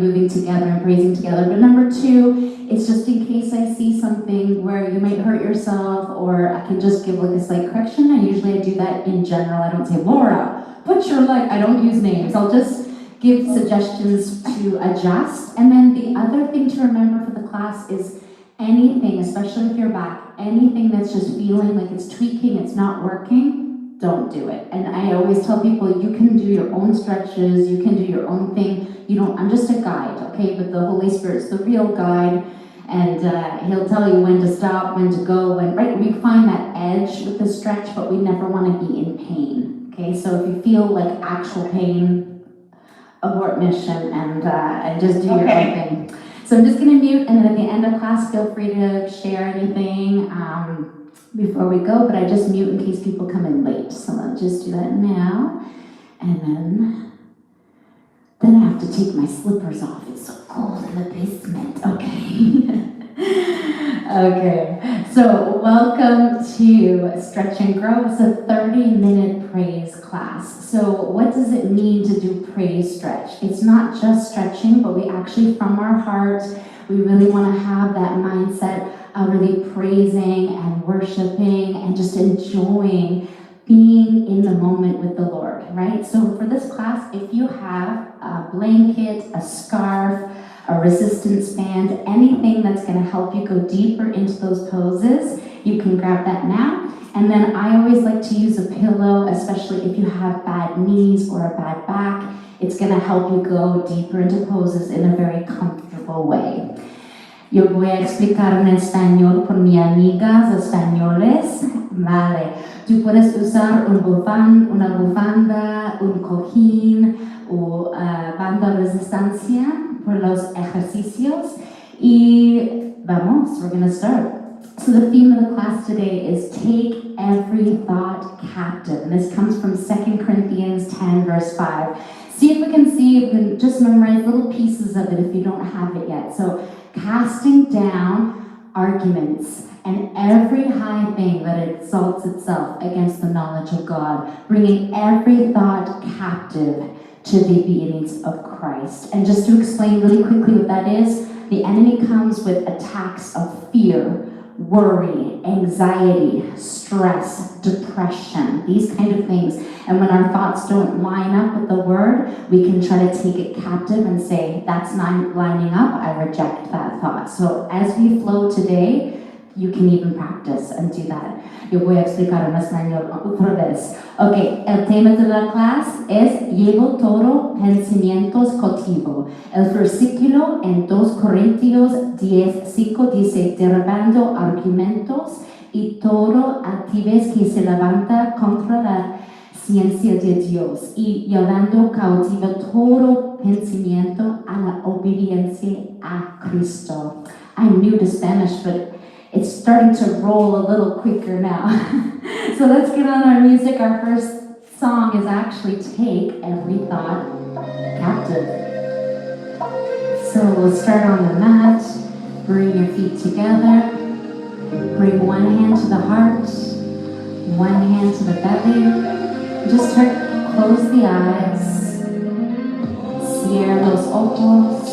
moving together and praising together. But number two, it's just in case I see something where you might hurt yourself, or I can just give like a slight correction. I usually do that in general. I don't say, Laura, put your leg. I don't use names. I'll just give suggestions to adjust. And then the other thing to remember for the class is anything, especially if you're back, anything that's just feeling like it's tweaking, it's not working, don't do it. And I always tell people, you can do your own stretches, you can do your own thing. I'm just a guide, okay? But the Holy Spirit's the real guide, and He'll tell you when to stop, when to go, right? We find that edge with the stretch, but we never want to be in pain, okay? So if you feel like actual pain, abort mission and just do your own thing. So I'm just gonna mute, and then at the end of class, feel free to share anything before we go, but I just mute in case people come in late. So I'll just do that now, and then I have to take my slippers off. It's so cold in the basement. Okay. Okay. So welcome to Stretch and Grow. It's a 30-minute praise class. So what does it mean to do praise stretch? It's not just stretching, but we actually, from our heart, we really want to have that mindset of really praising and worshiping and just enjoying being in the moment with the Lord, right? So for this class, if you have a blanket, a scarf, a resistance band, anything that's going to help you go deeper into those poses, you can grab that now. And then I always like to use a pillow, especially if you have bad knees or a bad back. It's going to help you go deeper into poses in a very comfortable way. Yo voy a explicar en español por mis amigas españoles. Vale. Tú puedes usar una bufanda, un cojín o banda de resistencia por los ejercicios. Y vamos, we're going to start. So the theme of the class today is take every thought captive. And this comes from 2 Corinthians 10, verse 5. See if we can just memorize little pieces of it if you don't have it yet. So casting down arguments and every high thing that exalts itself against the knowledge of God, bringing every thought captive to the obedience of Christ. And just to explain really quickly what that is, the enemy comes with attacks of fear, worry, anxiety, stress, depression, these kind of things. And when our thoughts don't line up with the word, we can try to take it captive and say, that's not lining up, I reject that thought. So as we flow today, you can even practice and do that. Yo voy a explicar en español otra vez. Ok, el tema de la clase es llevo todo pensamientos cautivo. El versículo en 2 Corintios 10:5 dice, derribando argumentos y todo altivez que se levanta contra la ciencia de Dios y llevando cautivo todo pensamiento a la obediencia a Cristo. I'm new to Spanish, but it's starting to roll a little quicker now. So let's get on our music. Our first song is actually Take Every Thought Captive. So we'll start on the mat. Bring your feet together. Bring one hand to the heart, one hand to the belly. Just close the eyes. Cierra los ojos.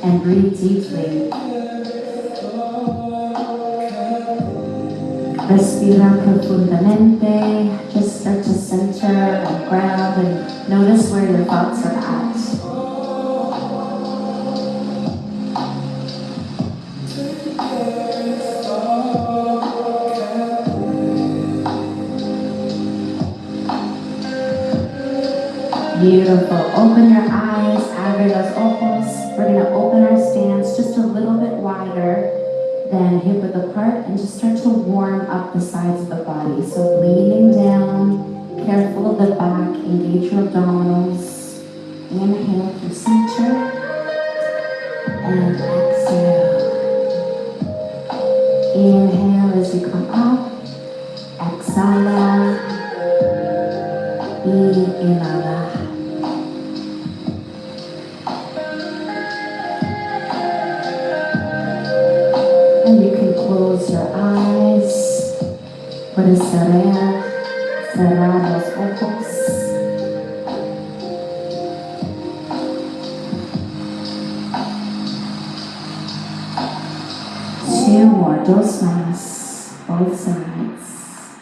And breathe deeply. Respira profundamente. Just start to center and ground and notice where your thoughts are at. Beautiful. Open your eyes. Abre los ojos. We're going to open our stance just a little bit wider than hip width apart and just start to warm up the sides of the body. So leaning down, careful of the back, engage your abdominals. Inhale through center and exhale. Inhale as you come up, exhala y inhala. And you can close your eyes. Puedes cerrar los ojos. 2 more, dos más, both sides.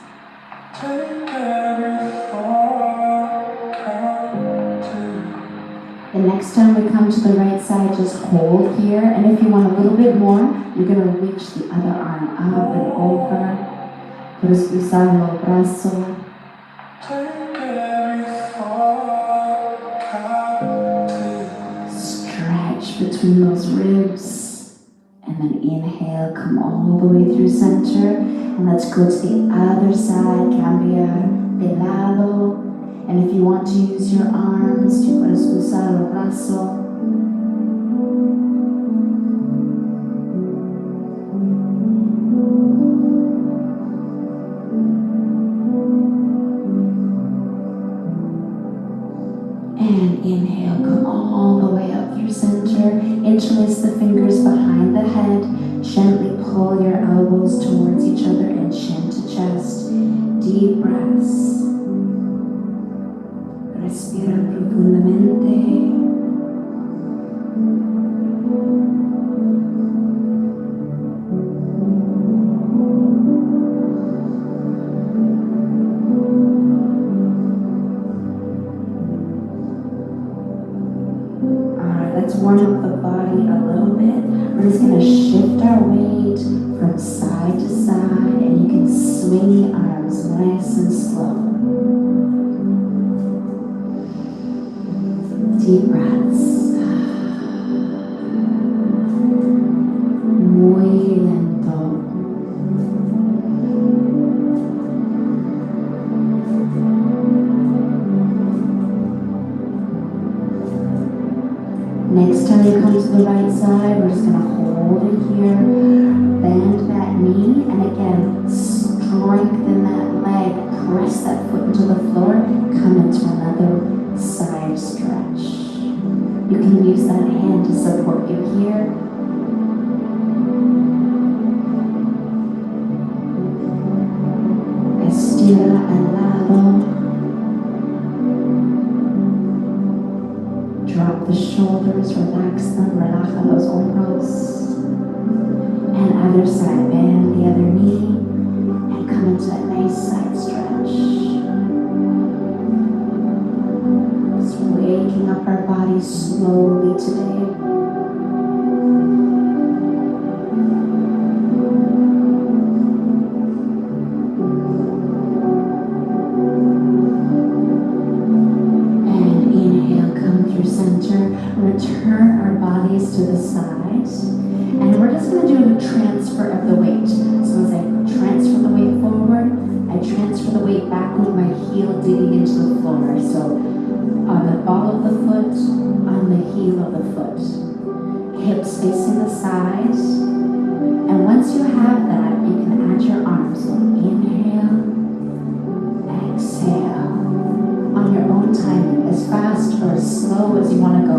The next time we come to the right side, just hold here. And if you want a little bit more, you're going to reach the other arm up and over. Puedes cruzar el brazo. Stretch between those ribs. And then inhale, come all the way through center. And let's go to the other side, cambiar de lado. And if you want to use your arms, tú puedes usar el brazo. And inhale, come all the way up through center. Interlace the fingers behind the head. Gently pull your elbows towards each other and chin to chest. Deep breaths. Respira profundamente. Alright, let's warm up the body a little bit. We're just going to shift our weight from side to side, and you can swing the arms nice and slow. Deep breaths. Muy lento. Next time you come to the right side, we're just going to hold it here, bend that knee, and again, strengthen that leg, press that foot into the floor, come into another side stretch. You can use that hand to support you here. Estira al lado. Drop the shoulders, relax them, relaja los hombros. And other side, bend the other knee, and come into that nice side stretch. Waking up our bodies slowly today. And inhale, come through center. Return our bodies to the sides. And we're just going to do a transfer of the weight. So as I transfer the weight forward, I transfer the weight back with my heel digging into the floor. So on the ball of the foot, on the heel of the foot. Hips facing the sides. And once you have that, you can add your arms. So inhale, exhale. On your own timing, as fast or as slow as you want to go.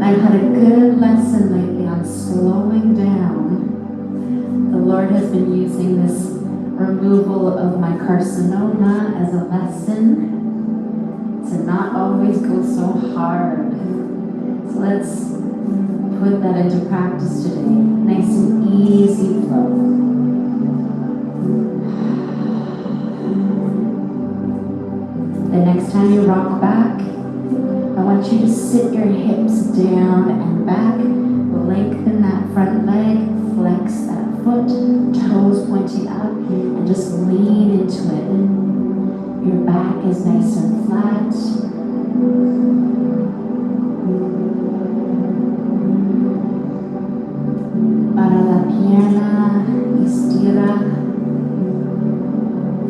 I've had a good lesson lately on slowing down. The Lord has been using this removal of my carcinoma as a lesson to not always go so hard. So let's put that into practice today. Nice and easy flow. The next time you rock back, I want you to sit your hips down and back, lengthen that front leg, flex that foot, toes pointing up, and just lean into it. Your back is nice and flat. Para la pierna, estira,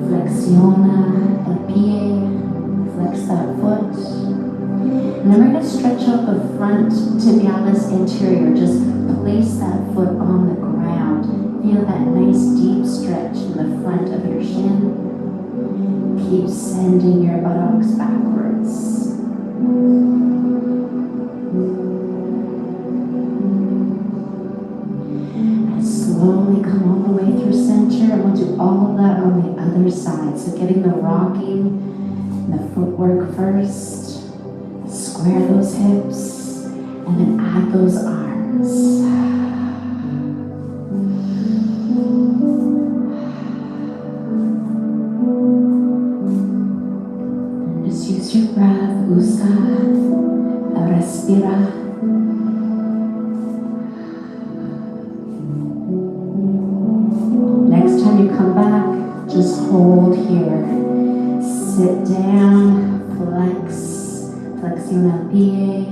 flexiona el pie, flex that foot. And then we're going to stretch out the front tibialis anterior. Just place that foot on the ground. Feel that nice deep stretch in the front of your shin. Keep sending your buttocks backwards. And slowly come all the way through center. And we'll do all of that on the other side. So getting the rocking and the footwork first. Square those hips and then add those arms. And just use your breath. Usa, respira. Next time you come back, just hold here. Sit down, flex, flexion al pie,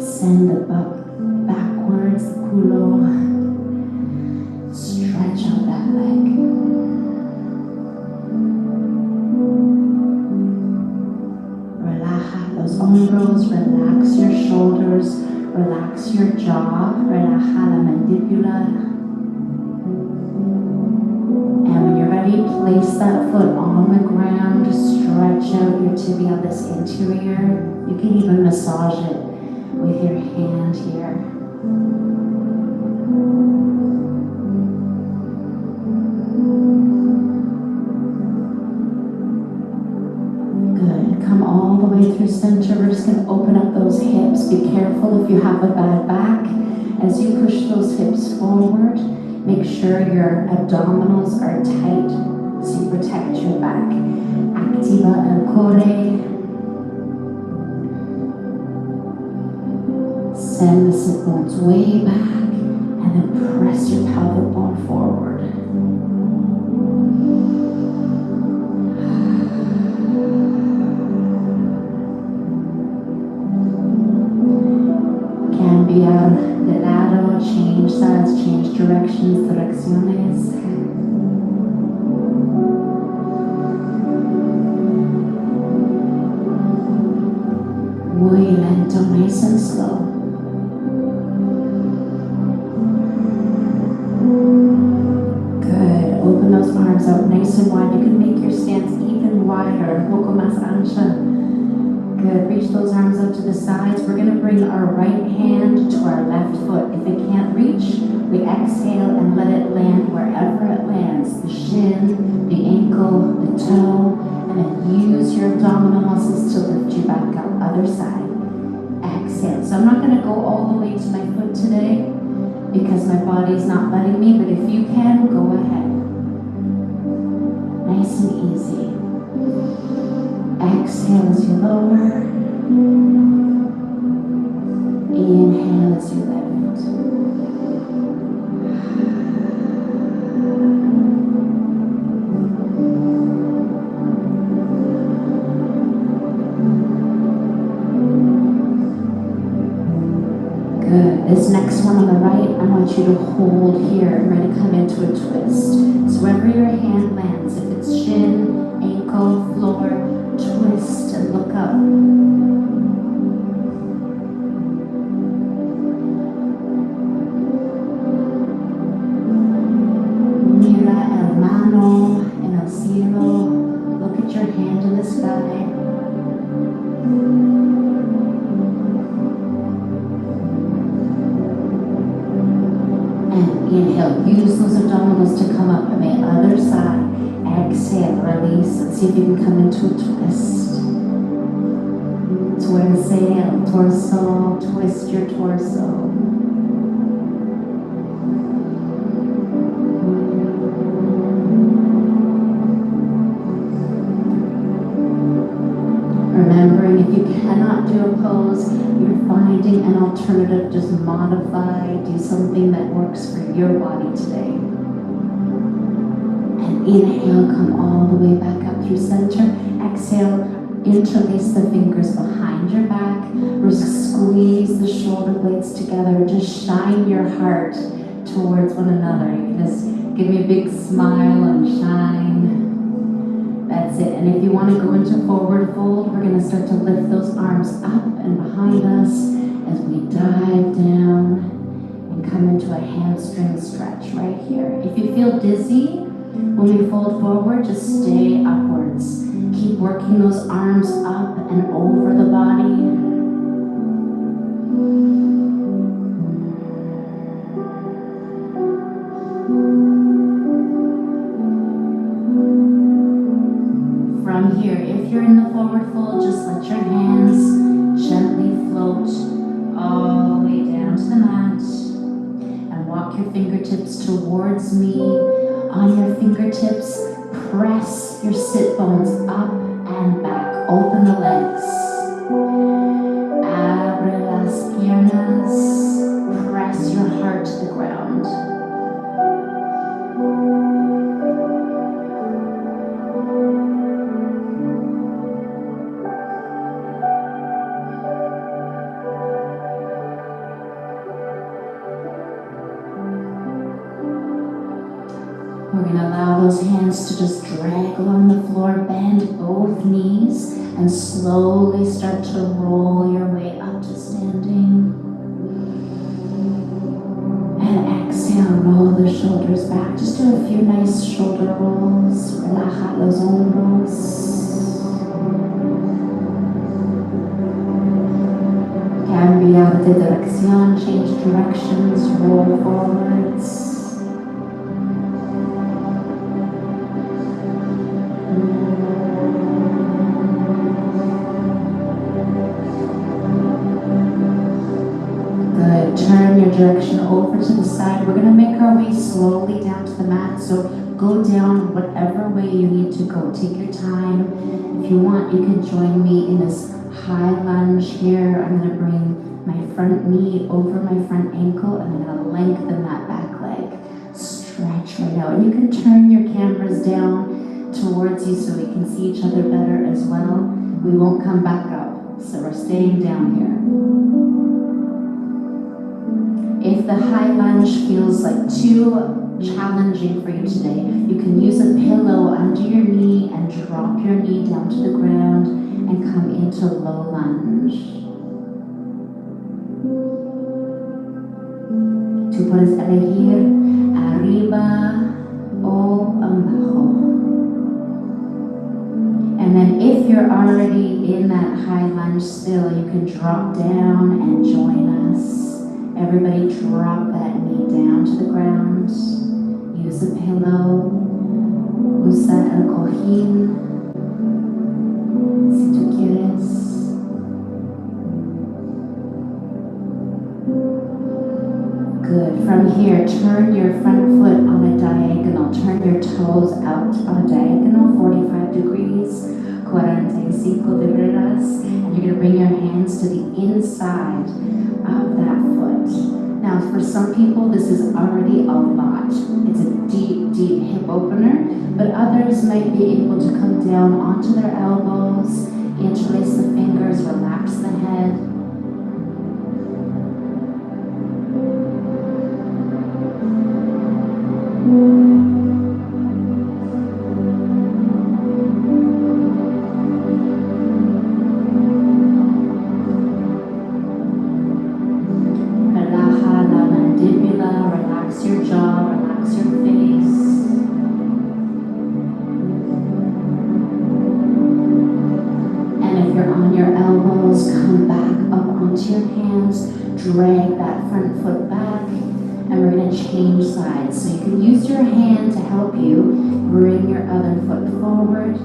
send the butt backwards, the culo, stretch out that leg. Relaja los hombros, relax your shoulders, relax your jaw, relaja la mandíbula. And when you're ready, place that foot on the ground, stretch out your tibia, this interior. You can even massage it with your hand here. Good. Come all the way through center. We're just going to open up those hips. Be careful if you have a bad back. As you push those hips forward, make sure your abdominals are tight so you protect your back. Activa el core. Send the sit bones way back and then press your pelvic bone forward. Cambiar de lado, change sides, change directions, direcciones. Muy lento, nice and slow. Good. Open those arms out nice and wide. You can make your stance even wider, un poco más ancha. Good. Reach those arms up to the sides. We're going to bring our right hand to our left foot. If it can't reach, we exhale and let it land wherever it lands. The shin, the ankle, the toe, and then use your abdominal muscles to lift you back up. Other side. Exhale. So I'm not going to go all the way to my foot today because my body's not letting me, but if you can, go ahead. Nice and easy. Exhale as you lower. Inhale as you lift. Good. This next one on the right, I want you to hold here and ready to come into a twist. So wherever your hand lands, if it's shin, ankle, floor, twist and look up. Mira el mano en el cielo. Look at your hand in the sky. And inhale, use those abdominals to come up. And the other side. Exhale, release, and see if you can come into a twist. Tuerce el torso, twist your torso. Remembering if you cannot do a pose, you're finding an alternative, just modify, do something that works for your body today. Inhale, come all the way back up through center. Exhale, interlace the fingers behind your back. Squeeze the shoulder blades together. Just shine your heart towards one another. You can just give me a big smile and shine. That's it. And if you want to go into forward fold, we're going to start to lift those arms up and behind us as we dive down and come into a hamstring stretch right here. If you feel dizzy, when we fold forward, just stay upwards. Keep working those arms up and over the body. From here, if you're in the forward fold, just let your hands gently float all the way down to the mat and walk your fingertips towards me. On your fingertips, press your sit bones up and back. Open the legs. Abre las piernas. Press your heart to the ground. We're going to allow those hands to just drag along the floor, bend both knees, and slowly start to roll your way up to standing. And exhale, roll the shoulders back. Just do a few nice shoulder rolls. Relaja los hombros. Cambiar de dirección, change directions, roll forwards. Turn your direction over to the side. We're going to make our way slowly down to the mat. So go down whatever way you need to go. Take your time. If you want, you can join me in this high lunge here. I'm going to bring my front knee over my front ankle, and I'm going to lengthen that back leg. Stretch right out. And you can turn your cameras down towards you so we can see each other better as well. We won't come back up. So we're staying down here. If the high lunge feels like too challenging for you today, you can use a pillow under your knee and drop your knee down to the ground and come into low lunge. Tú puedes elegir arriba o abajo. And then if you're already in that high lunge still, you can drop down and join us. Everybody drop that knee down to the ground. Use a pillow. Usa el cojín. Si tú quieres. Good. From here, turn your front foot on a diagonal. Turn your toes out on a diagonal, 45 degrees. 45 degrees. And you're going to bring your hands to the inside of that foot. Now, for some people, this is already a lot. It's a deep, deep hip opener, but others might be able to come down onto their elbows, interlace the fingers, relax the head. Drag that front foot back, and we're going to change sides. So you can use your hand to help you bring your other foot forward,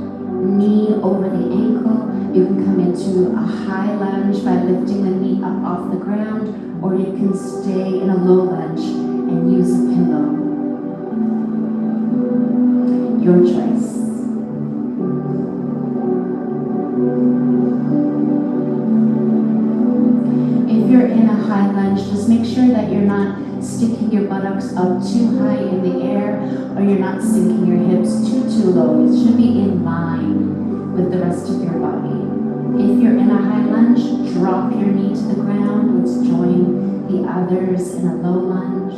knee over the ankle. You can come into a high lunge by lifting the knee up off the ground, or you can stay in a low lunge and use a pillow. Your choice. If you're in a high lunge, just make sure that you're not sticking your buttocks up too high in the air, or you're not sinking your hips too low. It should be in line with the rest of your body. If you're in a high lunge, drop your knee to the ground. Let's join the others in a low lunge.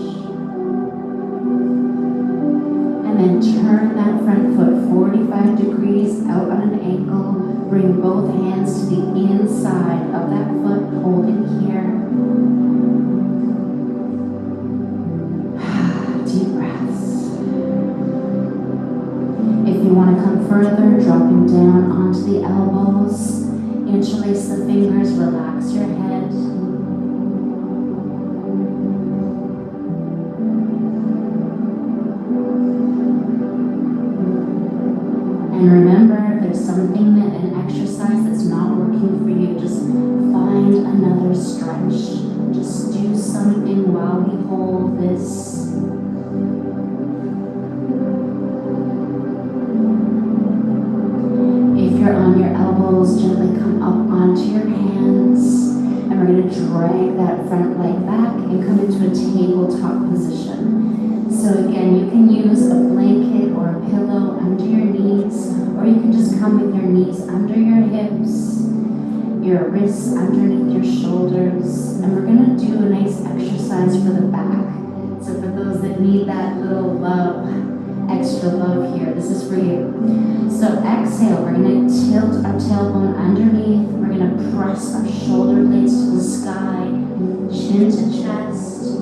And then turn that front foot 45 degrees out on an ankle. Bring both hands to the inside of that foot, holding here. Deep breaths. If you want to come further, dropping down onto the elbows, interlace the fingers, relax your head. And remember, lower. If there's something an exercise that's not working for you, just find another stretch. Just do something while we hold this. If you're on your elbows, gently come up onto your hands. And we're going to drag that front leg back and come into a tabletop position. So again, you can use a blanket or a pillow under your knees, or you can just come with your knees under your hips, your wrists underneath your shoulders. And we're going to do a nice exercise for the back. So for those that need that little love, extra love here, this is for you. So exhale, we're going to tilt our tailbone underneath. We're going to press our shoulder blades to the sky, chin to chest,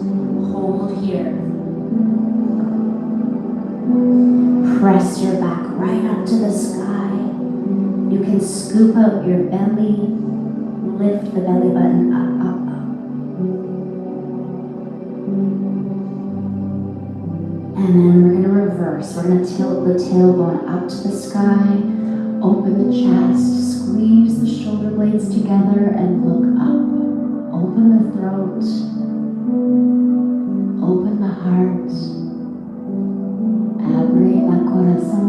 hold here. Press your back right up to the sky. You can scoop out your belly, lift the belly button up, up, up. And then we're going to reverse. We're going to tilt the tailbone up to the sky, open the chest, squeeze the shoulder blades together and look up. Open the throat, open the heart, abre el corazón.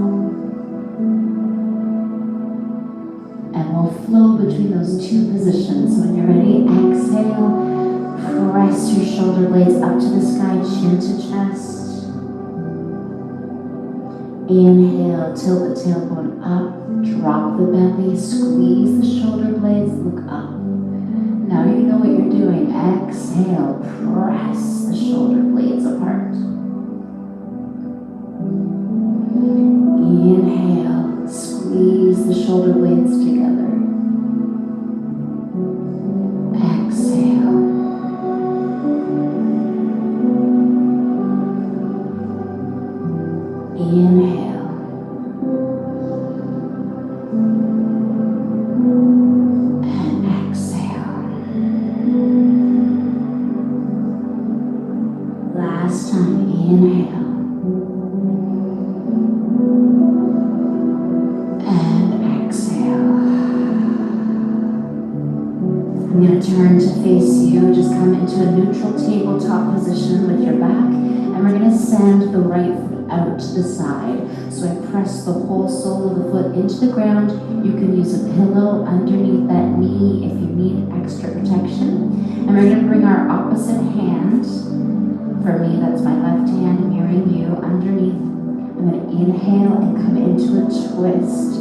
And we'll flow between those two positions. When you're ready, exhale, press your shoulder blades up to the sky, chin to chest. Inhale, tilt the tailbone up, drop the belly, squeeze the shoulder blades, look up. Now you know what you're doing. Exhale, press the shoulder blades apart. Inhale, squeeze the shoulder blades together. Exhale. Inhale. And exhale. Last time, inhale. And exhale. I'm going to turn to face you. Just come into a neutral tabletop position with your back. And we're going to send the right foot out to the side. So I press the whole sole of the foot into the ground. You can use a pillow underneath that knee if you need extra protection. And we're going to bring our opposite hand, for me that's my left hand mirroring you, underneath. I'm going to inhale and come into a twist.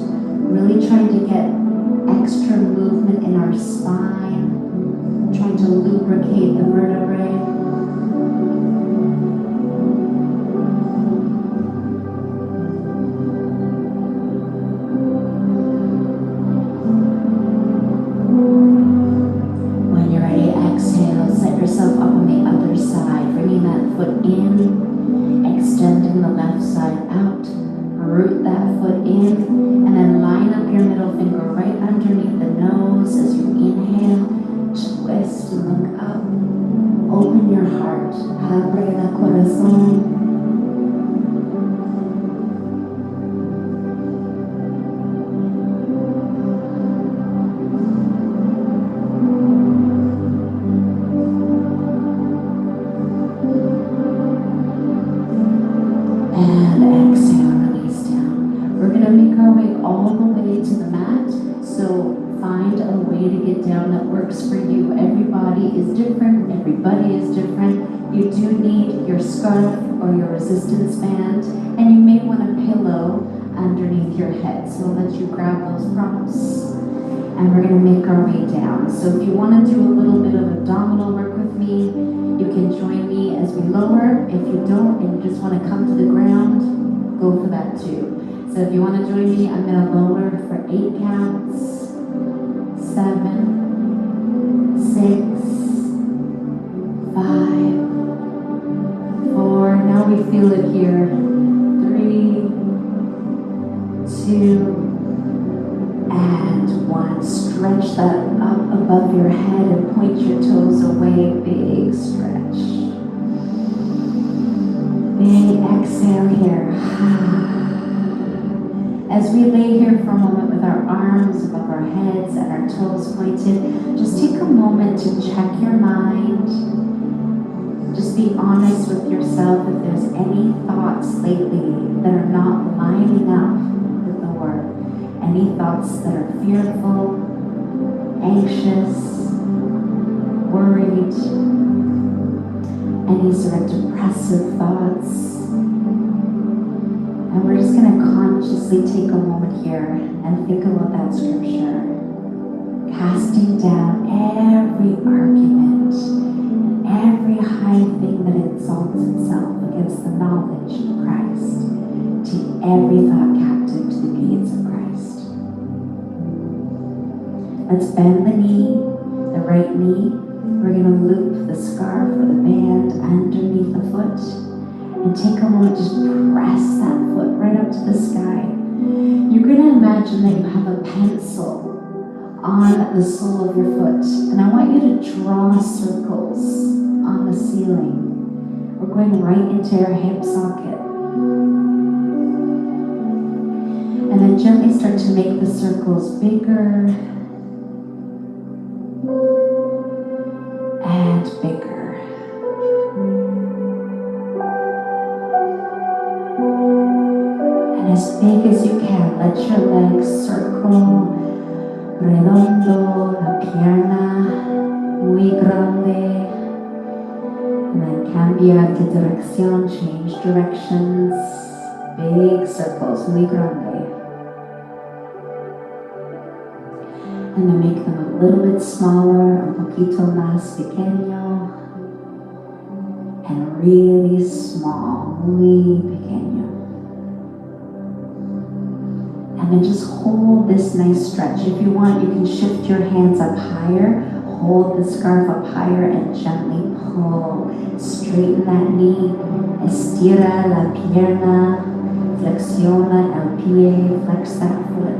Really trying to get extra movement in our spine, trying to lubricate the vertebrae. Extending the left side out, root that foot in, and then line up your middle finger right underneath the nose as you inhale, twist and look up, open your heart, abre el corazón. And exhale, release down. We're going to make our way all the way to the mat. So find a way to get down that works for you. Everybody is different. Everybody is different. You do need your scarf or your resistance band. And you may want a pillow underneath your head. So I'll let you grab those props. And we're going to make our way down. So if you want to do a little bit of abdominal work with me, you can join me as we lower. If you don't and you just want to come to the ground, go for that too. So if you want to join me, I'm going to lower for 8 counts. 7, 6, 5, 4. Now we feel it here. 3, 2, and 1. Stretch that up above your head and point your toes away. Big stretch. Big exhale here. As we lay here for a moment with our arms above our heads and our toes pointed, just take a moment to check your mind. Just be honest with yourself if there's any thoughts lately that are not lining up with the Word. Any thoughts that are fearful, anxious, worried, any sort of depressive thoughts. And we're just going to consciously take a moment here and think about that scripture. Casting down every argument and every high thing that exalts itself against the knowledge of Christ, take every thought captive to the obedience of Christ. Let's bend the knee, the right knee. We're going to loop the scarf or the band underneath the foot. And take a moment, just press that foot right up to the sky. You're going to imagine that you have a pencil on the sole of your foot. And I want you to draw circles on the ceiling. We're going right into your hip socket. And then gently start to make the circles bigger and bigger. As big as you can, let your legs circle, redondo, la pierna, muy grande, and then cambiar de dirección, change directions, big circles, muy grande. And then make them a little bit smaller, un poquito más pequeño, and really small, muy pequeño. And then just hold this nice stretch. If you want, you can shift your hands up higher, hold the scarf up higher, and gently pull. Straighten that knee, estira la pierna, flexiona el pie, flex that foot.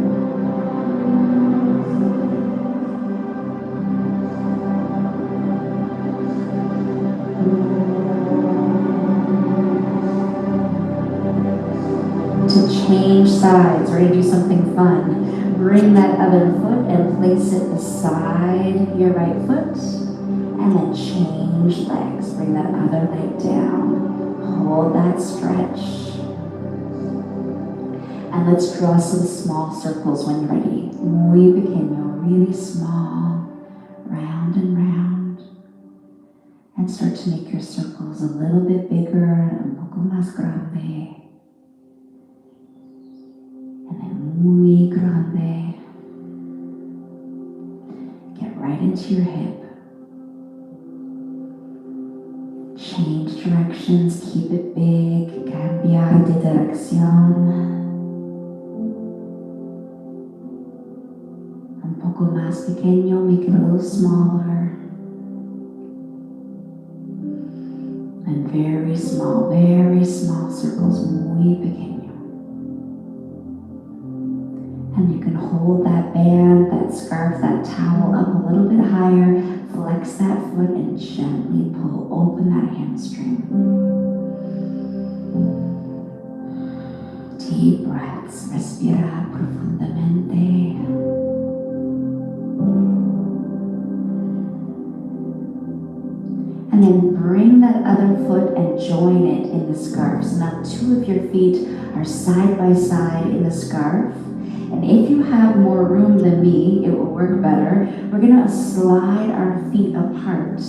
Change sides. We're going to do something fun. Bring that other foot and place it beside your right foot. And then change legs. Bring that other leg down. Hold that stretch. And let's draw some small circles when you're ready. Muy pequeño, really small. Round and round. And start to make your circles a little bit bigger. Un poco más grande. Muy grande. Get right into your hip. Change directions, keep it big. Cambiar de dirección. Un poco más pequeño, make it a little smaller. And very small circles, muy pequeño. And you can hold that band, that scarf, that towel up a little bit higher. Flex that foot and gently pull open that hamstring. Deep breaths. Respira profundamente. And then bring that other foot and join it in the scarf. So now two of your feet are side by side in the scarf. And if you have more room than me, it will work better. We're going to slide our feet apart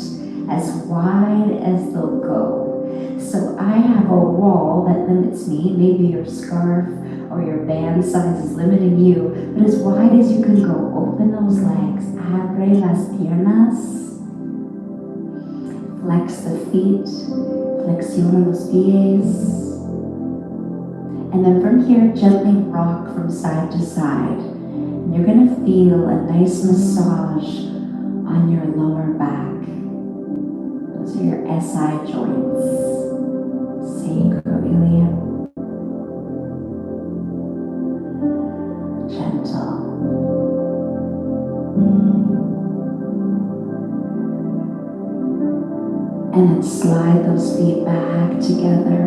as wide as they'll go. So I have a wall that limits me. Maybe your scarf or your band size is limiting you. But as wide as you can go, open those legs. Abre las piernas. Flex the feet. Flexiona los pies. And then from here, gently rock from side to side. And you're going to feel a nice massage on your lower back. Those are your SI joints. Sacroiliac. Gentle. And then slide those feet back together.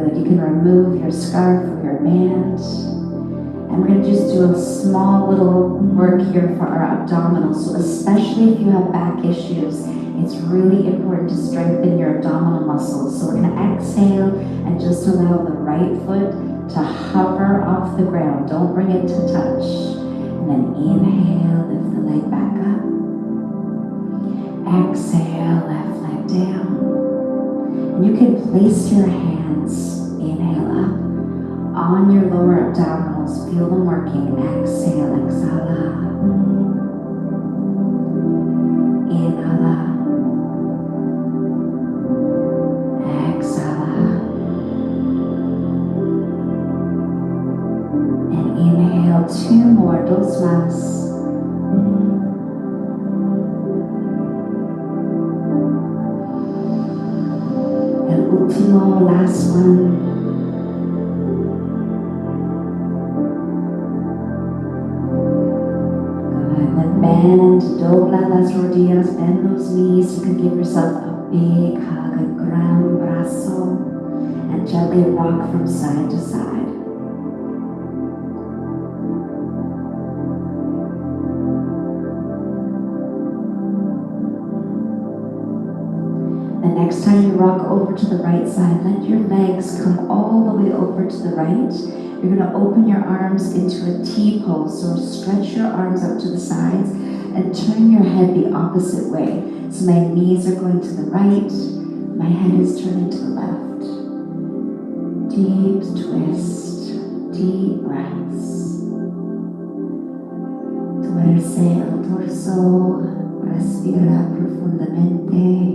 Good. You can remove your scarf or your band. And we're going to just do a small little work here for our abdominals. So especially if you have back issues, it's really important to strengthen your abdominal muscles. So we're going to exhale and just allow the right foot to hover off the ground. Don't bring it to touch. And then inhale, lift the leg back up. Exhale, left leg down. And you can place your hands, inhale up, on your lower abdominals. Feel them working. Exhale, exhala. Inhala. Exhala. And inhale, 2 more, dos más. El último, last one. Bend, dobla las rodillas, bend those knees. You can give yourself a big hug, a gran brazo, and gently rock from side to side. The next time you rock over to the right side, let your legs come all the way over to the right. You're going to open your arms into a T pose, so stretch your arms out to the sides and turn your head the opposite way. So my knees are going to the right, my head is turning to the left. Deep twist, deep breaths. Tuerce el torso, respira profundamente.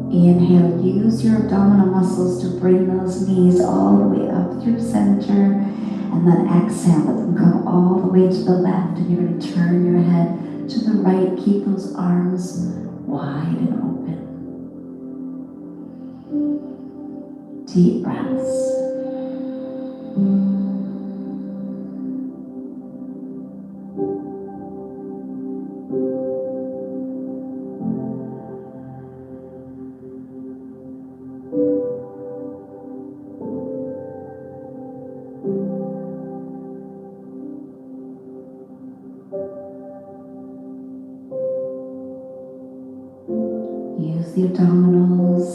Inhale, use your abdominal muscles to bring those knees all the way up through center, and then exhale, let them come all the way to the left, and you're going to turn your head to the right. Keep those arms wide and open. Deep breaths. Use the abdominals.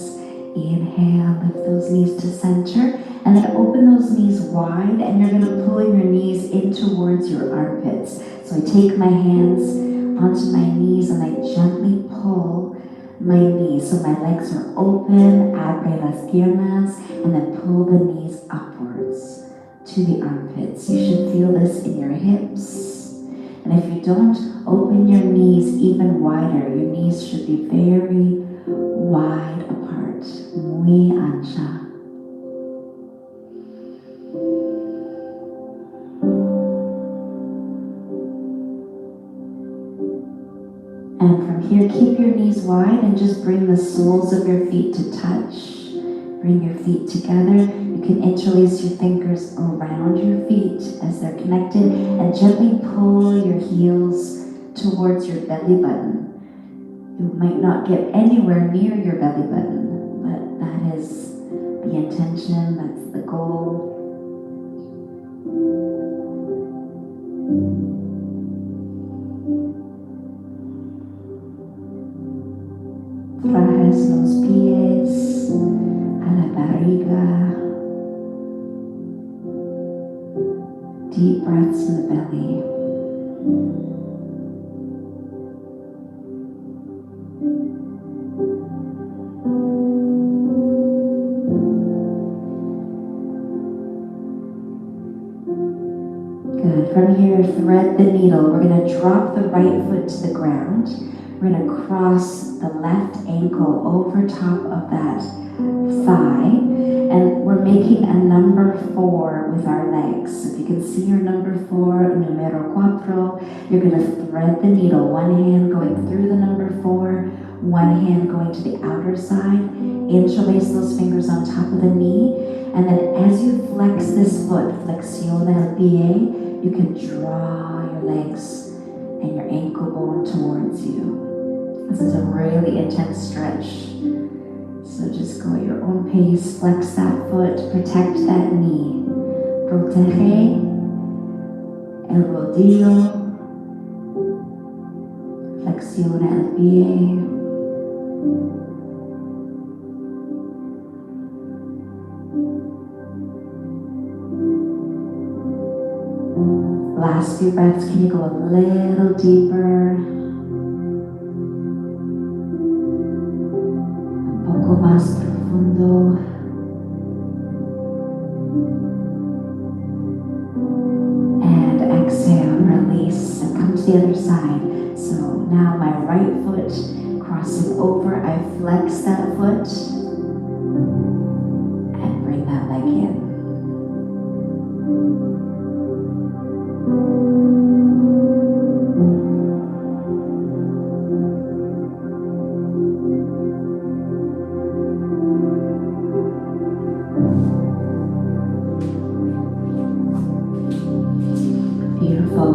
Inhale, lift those knees to center, and then open those knees wide, and you're going to pull your knees in towards your armpits. So I take my hands onto my knees and I gently pull my knees. So my legs are open, abre las piernas, and then pull the knees upwards to the armpits. You should feel this in your hips. And if you don't open your knees even wider, your knees should be very wide apart. Muy ancha. And from here, keep your knees wide and just bring the soles of your feet to touch. Bring your feet together. You can interlace your fingers around your feet as they're connected and gently pull your heels towards your belly button. You might not get anywhere near your belly button, but that is the intention, that's the goal. Traes los pies a la barriga. Deep breaths in the belly. Good. From here, thread the needle. We're going to drop the right foot to the ground. We're gonna cross the left ankle over top of that thigh, and we're making a number 4 with our legs. If you can see your number 4, numero 4, you're gonna thread the needle, one hand going through the number 4, one hand going to the outer side, interlace those fingers on top of the knee, and then as you flex this foot, flexione el pie, you can draw your legs and your ankle bone towards you. This is a really intense stretch. So just go at your own pace, flex that foot, protect that knee. Protege el rodillo, flexiona el pie. Last few breaths, can you go a little deeper? Un poco más profundo. And exhale, release, and come to the other side. So now my right foot crossing over, I flex that foot and bring that leg in. Beautiful.